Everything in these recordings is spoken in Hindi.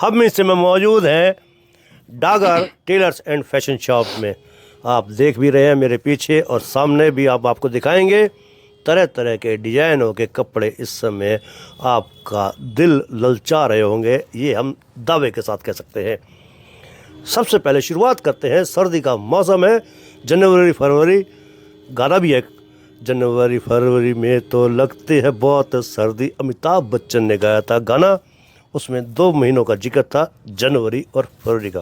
हम इस समय मौजूद हैं Dagar tailors and fashion shop में। आप देख भी रहे हैं मेरे पीछे और सामने भी आपको दिखाएंगे तरह तरह के डिजाइनों के कपड़े। इस समय आपका दिल ललचा रहे होंगे, ये हम दावे के साथ कह सकते हैं। सबसे पहले शुरुआत करते हैं, सर्दी का मौसम है, जनवरी फरवरी, गाना भी है, जनवरी फरवरी में तो लगती है बहुत सर्दी। अमिताभ बच्चन ने गाया था गाना, उसमें 2 महीनों का जिक्र था, जनवरी और फरवरी का।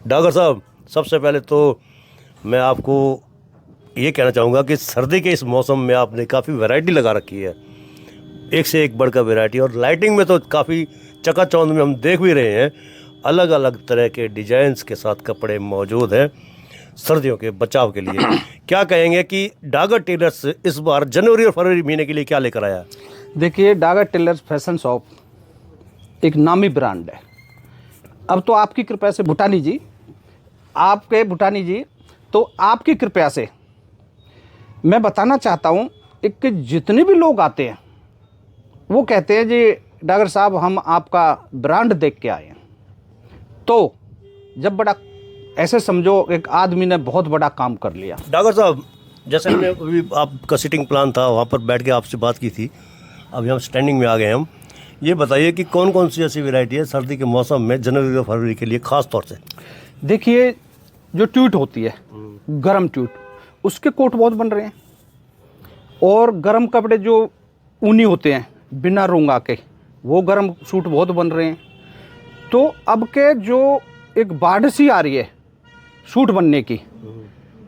डागर साहब, सबसे पहले तो मैं आपको ये कहना चाहूँगा कि सर्दी के इस मौसम में आपने काफ़ी वैरायटी लगा रखी है, एक से एक बढ़कर वैरायटी, और लाइटिंग में तो काफ़ी चकाचौंध में हम देख भी रहे हैं। अलग अलग तरह के डिजाइन्स के साथ कपड़े मौजूद हैं सर्दियों के बचाव के लिए। क्या कहेंगे कि डागर टेलर्स इस बार जनवरी और फरवरी महीने के लिए क्या लेकर आया? देखिए, डागर टेलर्स फैशन शॉप एक नामी ब्रांड है। अब तो आपकी कृपया से भूटानी जी, तो आपकी कृपया से मैं बताना चाहता हूँ कि जितने भी लोग आते हैं वो कहते हैं जी डागर साहब हम आपका ब्रांड देख के आए हैं। तो जब बड़ा ऐसे समझो एक आदमी ने बहुत बड़ा काम कर लिया। डागर साहब, जैसे हमने अभी आपका सिटिंग प्लान था, वहाँ पर बैठ के आपसे बात की थी, अभी हम स्टैंडिंग में आ गए। हम ये बताइए कि कौन कौन सी ऐसी वैरायटी है सर्दी के मौसम में जनवरी और फरवरी के लिए ख़ास तौर से? देखिए, जो ट्यूट होती है, गरम ट्यूट, उसके कोट बहुत बन रहे हैं, और गरम कपड़े जो ऊनी होते हैं बिना रूंगा के, वो गरम सूट बहुत बन रहे हैं। तो अब के जो एक बाढ़ सी आ रही है सूट बनने की,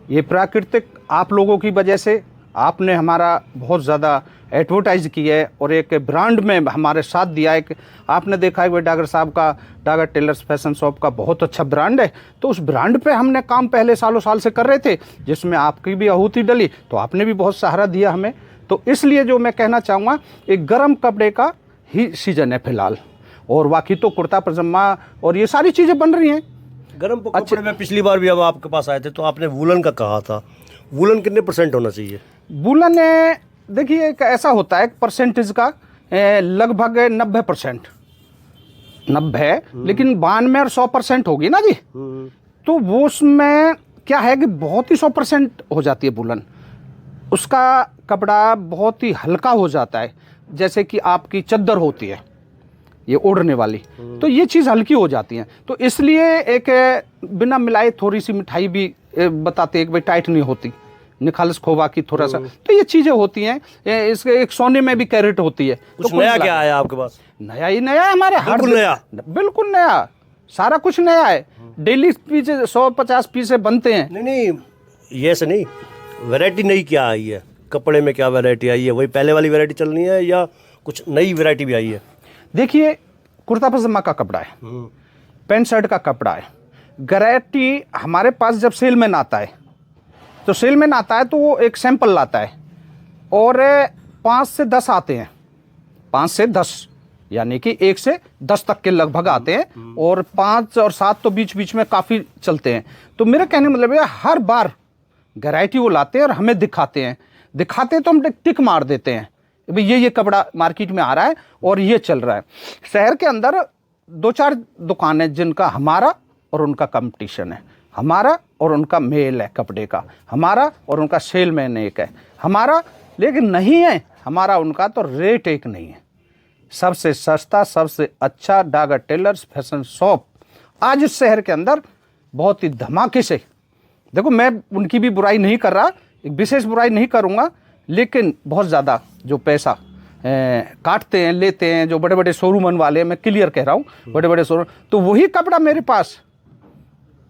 ये प्राकृतिक आप लोगों की वजह से, आपने हमारा बहुत ज़्यादा एडवर्टाइज किया है और एक ब्रांड में हमारे साथ दिया है। कि आपने देखा है भाई डागर साहब का, डागर टेलर्स फैशन शॉप का बहुत अच्छा ब्रांड है। तो उस ब्रांड पे हमने काम पहले सालों साल से कर रहे थे, जिसमें आपकी भी आहुति डली, तो आपने भी बहुत सहारा दिया हमें। तो इसलिए जो मैं कहना चाहूँगा, एक गर्म कपड़े का ही सीजन है फिलहाल, और बाकी तो कुर्ता पजामा और ये सारी चीज़ें बन रही हैं। गर्म कपड़े में पिछली बार भी अब आपके पास आए थे तो आपने वूलन का कहा था, वूलन कितने % होना चाहिए? वूलन देखिए एक ऐसा होता है परसेंटेज का, लगभग 90%, 90, लेकिन 92 और 100% होगी ना जी। तो वो उसमें क्या है कि बहुत ही 100% हो जाती है वूलन। उसका कपड़ा बहुत ही हल्का हो जाता है, जैसे कि आपकी चद्दर होती है ये ओढ़ने वाली, तो ये चीज़ हल्की हो जाती है। तो इसलिए एक बिना मिलाए थोड़ी सी मिठाई भी बताते हैं कि भाई टाइट नहीं होती, निखालस खोवा की थोड़ा सा, तो ये चीज़ें होती हैं। इसके एक सोने में भी कैरेट होती है। कुछ नया क्या आया आपके पास? नया ही नया है हमारे, बिल्कुल नया, सारा कुछ नया है। डेली पीस 150 पीस बनते हैं। नहीं, ये ऐसे नहीं, वैरायटी नई क्या आई है कपड़े में? क्या वैरायटी आई है? वही पहले वाली वैरायटी चल रही है या कुछ नई वैरायटी भी आई है? देखिए, कुर्ता पजामा का कपड़ा है, पैंट शर्ट का कपड़ा है। वैरायटी हमारे पास जब सेलमैन आता है, तो सेलमैन आता है तो वो एक सैंपल लाता है, और 5 से 10 आते हैं, 5 से 10 यानी कि 1 से 10 तक के लगभग आते हैं, और 5 और 7 तो बीच बीच में काफ़ी चलते हैं। तो मेरा कहने मतलब है हर बार वैरायटी वो लाते हैं और हमें दिखाते तो हम टिक मार देते हैं भाई ये कपड़ा मार्केट में आ रहा है और ये चल रहा है। शहर के अंदर 2-4 दुकानें जिनका हमारा और उनका कंपटीशन है, हमारा और उनका मेल है कपड़े का, हमारा और उनका सेलमैन एक है हमारा, लेकिन नहीं है हमारा उनका तो रेट एक नहीं है। सबसे सस्ता, सबसे अच्छा डागर टेलर्स फैशन शॉप आज इस शहर के अंदर बहुत ही धमाके से, देखो मैं उनकी भी बुराई नहीं कर रहा, एक विशेष बुराई नहीं करूँगा, लेकिन बहुत ज़्यादा जो पैसा काटते हैं, लेते हैं, जो बड़े बड़े शोरूम वाले, मैं क्लियर कह रहा हूँ, बड़े बड़े शोरूम, तो वही कपड़ा मेरे पास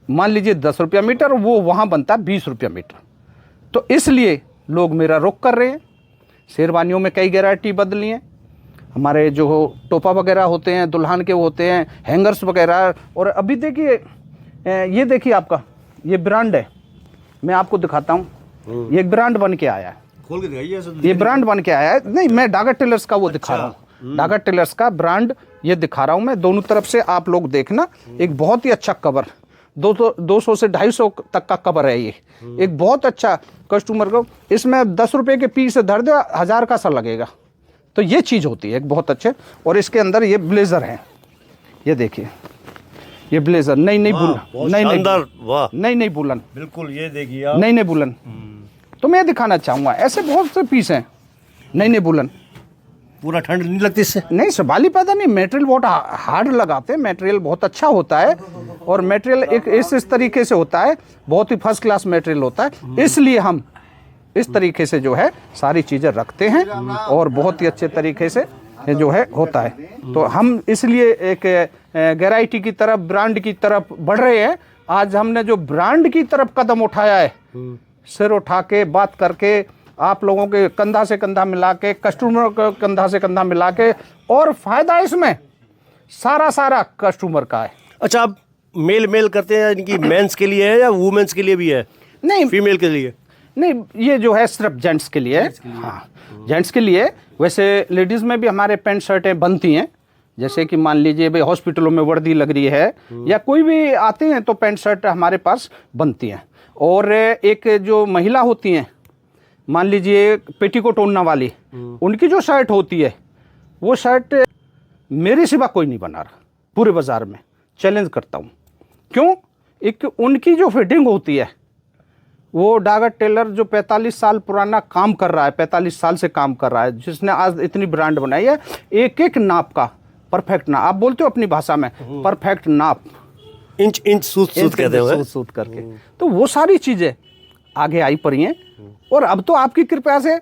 मान लीजिए 10 रुपया मीटर, वो वहाँ बनता है 20 रुपया मीटर। तो इसलिए लोग मेरा रुख कर रहे हैं। शेरवानियों में कई वैरायटी बदली हैं, हमारे जो टोपा वगैरह होते हैं, दुल्हन के होते हैं, हैंगर्स वगैरह। और अभी देखिए, ये देखिए आपका ये ब्रांड है, मैं आपको दिखाता हूँ, ये एक ब्रांड बन के आया है, खोल के दिखाइए। ये ब्रांड बन के आया है, नहीं मैं डागर टेलर्स का वो दिखा रहा हूँ, डागर टेलर्स का ब्रांड ये दिखा रहा हूँ मैं, दोनों तरफ से आप लोग देखना। एक बहुत ही अच्छा कवर, 200 से 250 तक का कवर है ये, एक बहुत अच्छा कस्टमर को, इसमें 10 रुपये के पीस धर दो 1000 का सा लगेगा। तो ये चीज़ होती है एक बहुत अच्छे। और इसके अंदर ये ब्लेज़र हैं, ये देखिए, ये ब्लेजर नई नई बुलन, बहुत नई नई शानदार, वाह नई नई बुलन, बिल्कुल। ये देखिए आप, नई नई बुलन। तो मैं दिखाना चाहूँगा, ऐसे बहुत से पीस हैं नई नई बुलन। पूरा ठंड नहीं लगती इससे? नहीं, सवाल ही पैदा नहीं। मटेरियल बहुत हार्ड लगाते हैं, मटेरियल बहुत अच्छा होता है, और मटेरियल एक इस तरीके से होता है, बहुत ही फर्स्ट क्लास मटेरियल होता है। इसलिए हम इस तरीके से जो है सारी चीज़ें रखते हैं, और बहुत ही अच्छे तरीके से ये जो है होता है। तो हम इसलिए एक गैराइटी की तरफ, ब्रांड की तरफ बढ़ रहे हैं। आज हमने जो ब्रांड की तरफ कदम उठाया है, सिर उठा के बात करके, आप लोगों के कंधा से कंधा मिला के, कस्टमर को कंधा से कंधा मिला के, और फायदा इसमें सारा कस्टमर का है। अच्छा, आप मेल मेल करते हैं, इनकी मेंस के लिए है या वुमेन्स के लिए भी है? नहीं, फीमेल के लिए? नहीं, ये जो है सिर्फ जेंट्स के लिए है। हाँ, जेंट्स के लिए। वैसे लेडीज़ में भी हमारे पैंट शर्टें बनती हैं, जैसे कि मान लीजिए भाई हॉस्पिटलों में वर्दी लग रही है, या कोई भी आते हैं तो पैंट शर्ट हमारे पास बनती हैं। और एक जो महिला होती हैं, मान लीजिए पेटीकोट ओढ़ना वाली, उनकी जो शर्ट होती है, वो शर्ट मेरे सिवा कोई नहीं बना रहा पूरे बाज़ार में, चैलेंज करता हूँ। क्यों? एक उनकी जो फिटिंग होती है, वो डागर टेलर जो 45 साल पुराना काम कर रहा है, 45 साल से काम कर रहा है, जिसने आज इतनी ब्रांड बनाई है, एक एक नाप का परफेक्ट नाप, आप बोलते हो अपनी भाषा में परफेक्ट नाप, इंच सूत कहते हैं, सूत करके। तो वो सारी चीज़ें आगे आई पड़ी हैं। और अब तो आपकी कृपया से,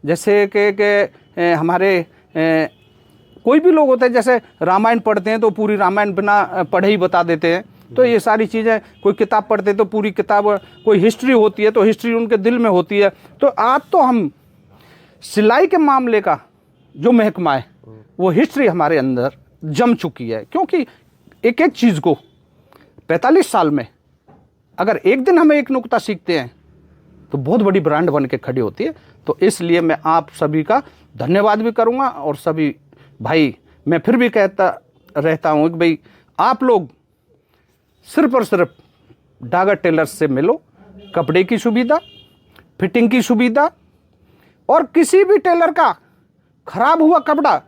जैसे कि हमारे कोई भी लोग होते हैं, जैसे रामायण पढ़ते हैं तो पूरी रामायण बिना पढ़े ही बता देते हैं। तो ये सारी चीज़ें, कोई किताब पढ़ते हैं तो पूरी किताब, कोई हिस्ट्री होती है तो हिस्ट्री उनके दिल में होती है। तो आज तो हम सिलाई के मामले का जो महकमा है, वो हिस्ट्री हमारे अंदर जम चुकी है। क्योंकि एक एक चीज़ को 45 साल में अगर एक दिन हमें एक नुक्ता सीखते हैं तो बहुत बड़ी ब्रांड बन के खड़ी होती है। तो इसलिए मैं आप सभी का धन्यवाद भी करूंगा, और सभी भाई, मैं फिर भी कहता रहता हूं कि भाई आप लोग सिर्फ और सिर्फ डागर टेलर्स से मिलो। कपड़े की सुविधा, फिटिंग की सुविधा, और किसी भी टेलर का खराब हुआ कपड़ा,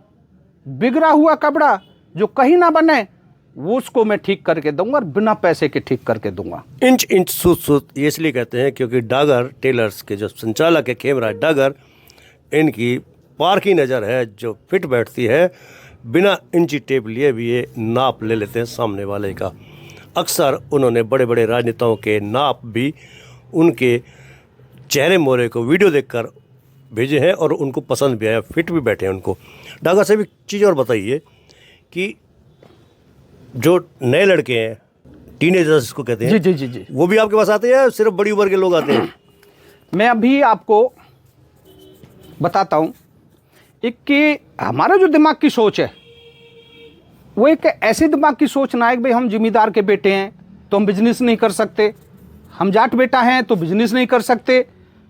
बिगड़ा हुआ कपड़ा जो कहीं ना बने, वो उसको मैं ठीक करके दूंगा, और बिना पैसे के ठीक करके दूंगा। इंच सूत ये इसलिए कहते हैं क्योंकि डागर टेलर्स के जो संचालक है खेमराज डागर, इनकी पारखी नज़र है जो फिट बैठती है। बिना इंची टेप लिए भी ये नाप ले लेते हैं सामने वाले का। अक्सर उन्होंने बड़े बड़े राजनेताओं के नाप भी उनके चेहरे मोहरे को वीडियो देखकर भेजे हैं, और उनको पसंद भी आया, फिट भी बैठे हैं उनको। डागर से भी चीज़ और बताइए कि जो नए लड़के हैं, टीनेजर्स जिसको कहते हैं, जी जी जी जी, वो भी आपके पास आते हैं, सिर्फ बड़ी उम्र के लोग आते हैं? मैं अभी आपको बताता हूँ एक कि हमारा जो दिमाग की सोच है, वो एक ऐसे दिमाग की सोच ना है कि भाई हम जिम्मेदार के बेटे हैं तो हम बिजनेस नहीं कर सकते, हम जाट बेटा हैं तो बिजनेस नहीं कर सकते,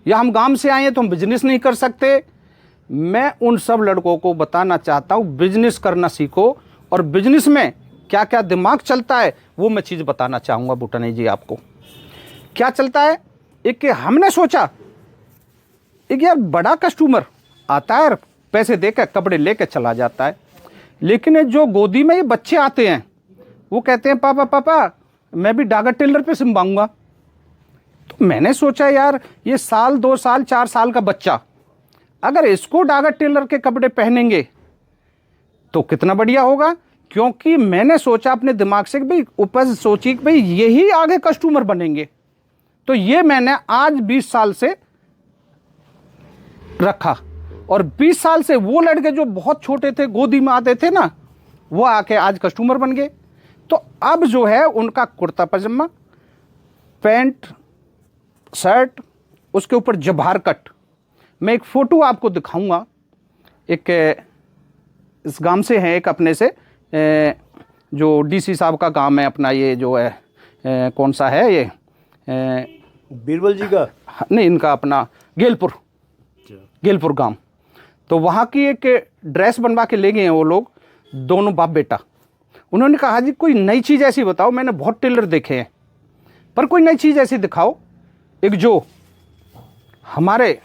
या हम गांव से आए हैं तो हम बिजनेस नहीं कर सकते। मैं उन सब लड़कों को बताना चाहता हूँ, बिजनेस करना सीखो, और बिजनेस में क्या क्या दिमाग चलता है वो मैं चीज़ बताना चाहूँगा बूटानी जी आपको। क्या चलता है? एक हमने सोचा एक यार बड़ा कस्टमर आता है, पैसे देकर कपड़े लेकर चला जाता है, लेकिन जो गोदी में ये बच्चे आते हैं वो कहते हैं पापा पापा मैं भी डागर टेलर पे सिलवाऊंगा। तो मैंने सोचा यार ये साल 2 साल 4 साल का बच्चा अगर इसको डागर टेलर के कपड़े पहनेंगे तो कितना बढ़िया होगा। क्योंकि मैंने सोचा अपने दिमाग से कि भाई उपज सोची कि भाई यही आगे कस्टमर बनेंगे। तो ये मैंने आज 20 साल से रखा, और 20 साल से वो लड़के जो बहुत छोटे थे गोदी में आते थे ना, वो आके आज कस्टमर बन गए। तो अब जो है उनका कुर्ता पजामा, पैंट, शर्ट, उसके ऊपर जबार कट। मैं एक फ़ोटो आपको दिखाऊंगा, एक इस गांव से है, एक अपने से जो डीसी साहब का गांव है अपना, ये जो है कौन सा है ये, बीरबल जी का नहीं, इनका अपना गेलपुर गांव। तो वहाँ की एक ड्रेस बनवा के ले गए हैं वो लोग, दोनों बाप बेटा। उन्होंने कहा जी कोई नई चीज़ ऐसी बताओ, मैंने बहुत टेलर देखे हैं पर कोई नई चीज़ ऐसी दिखाओ एक जो हमारे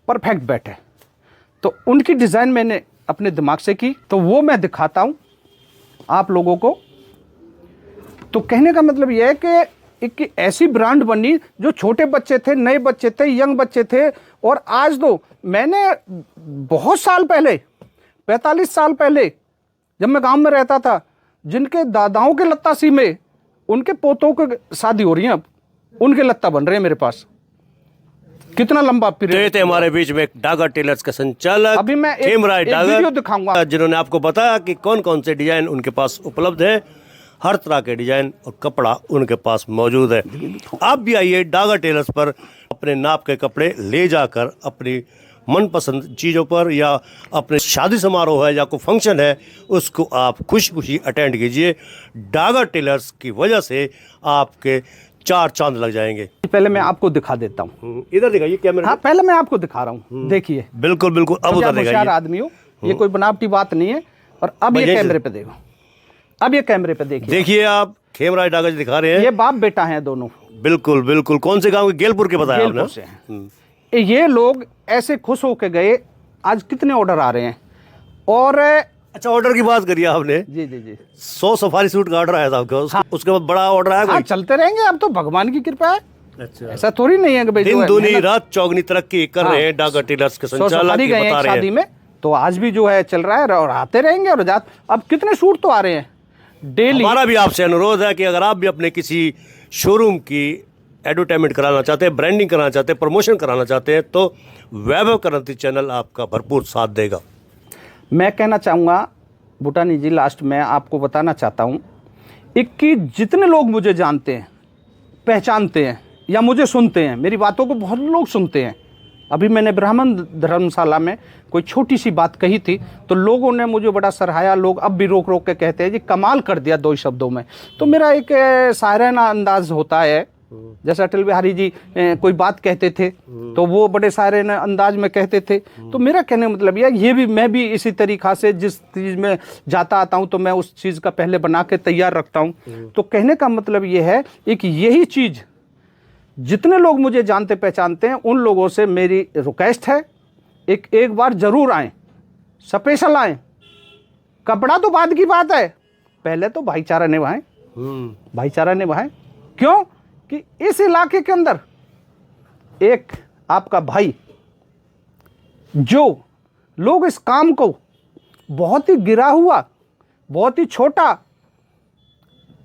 परफेक्ट बैठे। तो उनकी डिज़ाइन मैंने अपने दिमाग से की, तो वो मैं दिखाता हूँ। आप लोगों को। तो कहने का मतलब यह है कि एक ऐसी ब्रांड बनी जो छोटे बच्चे थे, नए बच्चे थे, यंग बच्चे थे। और आज तो मैंने बहुत साल पहले, 45 साल पहले जब मैं गांव में रहता था, जिनके दादाओं के लत्तासी में उनके पोतों की शादी हो रही है, अब उनके लत्ता बन रहे हैं मेरे पास। कितना लंबा पीरियड। थे हमारे बीच में डागर टेलर्स के संचालक अभी मैं एक खेमराज वीडियो डागर, दिखाऊंगा जिन्होंने आपको बताया कि कौन कौन से डिजाइन उनके पास उपलब्ध है। हर तरह के डिजाइन और कपड़ा उनके पास मौजूद है। आप भी आइए डागर टेलर्स पर, अपने नाप के कपड़े ले जाकर अपनी मनपसंद चीज़ों पर, या अपने शादी समारोह है या कोई फंक्शन है, उसको आप खुशी खुशी अटेंड कीजिए। डागर टेलर्स की वजह से आपके 4 चांद लग जाएंगे। पहले मैं आपको दिखा देता हूँ। इधर दिखाइए कैमरा। हाँ, पहले मैं आपको दिखा रहा हूँ, देखिए। बिल्कुल बिल्कुल, अब उधर होशियार दिखाइए। आदमी हो, ये कोई बनावटी बात नहीं है। और अब ये कैमरे पे देखो, अब ये कैमरे पे देखिए आप खेमराज डागर जी दिखा रहे हैं। ये बाप बेटा हैं दोनों। बिल्कुल बिल्कुल। कौन से गांव के? गेलपुर के बताया आपने। गेलपुर से हैं। ये लोग ऐसे खुश होके गए, आज कितने ऑर्डर आ रहे हैं। और अच्छा, ऑर्डर की बात करिए आपने। जी जी जी, 100 सफारी सूट का ऑर्डर आया था आपका। उसके बाद बड़ा ऑर्डर आया हाँ, कोई? चलते रहेंगे, अब तो भगवान की कृपा है। अच्छा, ऐसा थोड़ी नहीं है कि भाई जो दिन है दूनी मेहनत- रात चौगनी तरक्की कर हाँ। रहे हैं डागर टेलर्स के 100 संचालक सफारी ये गए हैं बता एक रहे शादी हैं। में, तो आज भी जो है चल रहा है और आते रहेंगे। और अब कितने सूट तो आ रहे हैं डेली। हमारा भी आपसे अनुरोध है कि अगर आप भी अपने किसी शोरूम की एडवर्टाइजमेंट कराना चाहते हैं, ब्रांडिंग कराना चाहते हैं, प्रमोशन कराना चाहते हैं, तो वैभव क्रांति चैनल आपका भरपूर साथ देगा। मैं कहना चाहूँगा भूटानी जी, लास्ट में आपको बताना चाहता हूँ कि जितने लोग मुझे जानते हैं, पहचानते हैं या मुझे सुनते हैं, मेरी बातों को बहुत लोग सुनते हैं। अभी मैंने ब्राह्मण धर्मशाला में कोई छोटी सी बात कही थी, तो लोगों ने मुझे बड़ा सराहाया। लोग अब भी रोक रोक के कहते हैं जी कमाल कर दिया 2 शब्दों में। तो मेरा एक शायराना अंदाज होता है, जैसे अटल बिहारी जी कोई बात कहते थे तो वो बड़े शायराना अंदाज में कहते थे। तो मेरा कहने का मतलब यह, ये भी मैं भी इसी तरीक़ा से जिस चीज़ में जाता आता हूँ तो मैं उस चीज़ का पहले बना के तैयार रखता हूँ। तो कहने का मतलब ये है एक यही चीज़, जितने लोग मुझे जानते पहचानते हैं उन लोगों से मेरी रिक्वेस्ट है, एक बार ज़रूर आएँ, स्पेशल आएँ। कपड़ा तो बाद की बात है, पहले तो भाईचारा निभाएं, भाईचारा निभाएं। क्यों कि इस इलाके के अंदर एक आपका भाई, जो लोग इस काम को बहुत ही गिरा हुआ, बहुत ही छोटा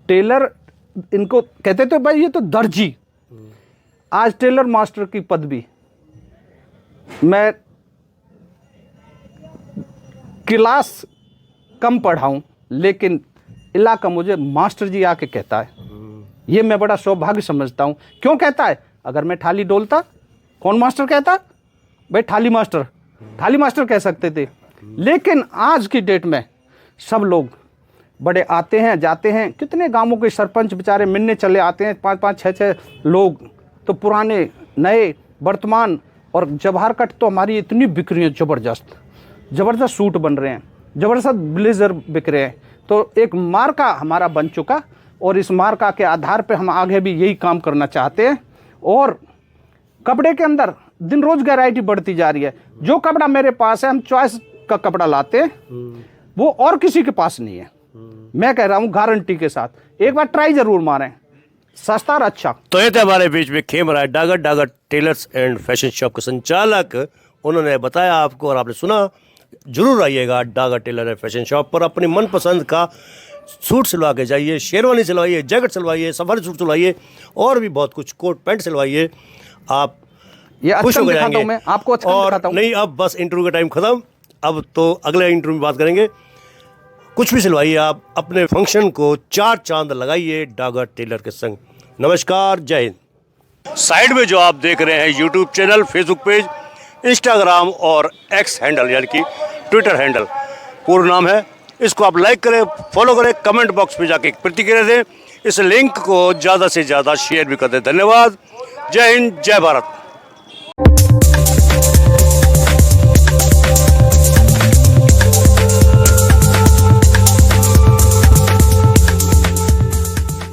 टेलर, इनको कहते थे भाई ये तो दर्जी, आज टेलर मास्टर की पदवी। मैं क्लास कम पढ़ाऊं, लेकिन इलाका मुझे मास्टर जी आके कहता है। ये मैं बड़ा सौभाग्य समझता हूँ। क्यों कहता है? अगर मैं थाली डोलता, कौन मास्टर कहता? भाई थाली मास्टर कह सकते थे। लेकिन आज की डेट में सब लोग बड़े आते हैं जाते हैं। कितने गांवों के सरपंच बेचारे मिलने चले आते हैं, 5-5 6-6 लोग, तो पुराने नए वर्तमान। और जवाहर कट तो हमारी इतनी बिक रही है, ज़बरदस्त सूट बन रहे हैं, ज़बरदस्त ब्लेजर बिक रहे हैं। तो एक मार्का हमारा बन चुका, और इस मार्का के आधार पे हम आगे भी यही काम करना चाहते हैं। और कपड़े के अंदर दिन रोज़ वैरायटी बढ़ती जा रही है। जो कपड़ा मेरे पास है, हम चॉइस का कपड़ा लाते हैं, वो और किसी के पास नहीं है। मैं कह रहा हूँ गारंटी के साथ, एक बार ट्राई जरूर मारें, सस्ता और अच्छा। तो ये थे हमारे बीच में Khemraj Dagar tailors and fashion shop के संचालक। उन्होंने बताया आपको और आपने सुना। जरूर आइएगा Dagar tailor and fashion shop पर, अपनी मनपसंद का सूट सिलवा के जाइए, शेरवानी सिलवाइए, जैकेट सिलवाइए, सफारी सूट सिलवाइए, और भी बहुत कुछ, कोट पैंट सिलवाइए। आप ये खुश हो जाएंगे। मैं आपको अच्छा और दिखाता हूं। नहीं, अब बस इंटरव्यू का टाइम खत्म, अब तो अगले इंटरव्यू में बात करेंगे। कुछ भी सिलवाइए, आप अपने फंक्शन को 4 चांद लगाइए डागर टेलर के संग। नमस्कार, जय हिंद। साइड में जो आप देख रहे हैं YouTube channel, Facebook page, Instagram और एक्स हैंडल यानी कि ट्विटर हैंडल, पूर्ण नाम है। इसको आप लाइक करें, फॉलो करें, कमेंट बॉक्स में जाके एक प्रतिक्रिया दें। इस लिंक को ज़्यादा से ज़्यादा शेयर भी कर दें। धन्यवाद। जय हिंद, जय भारत।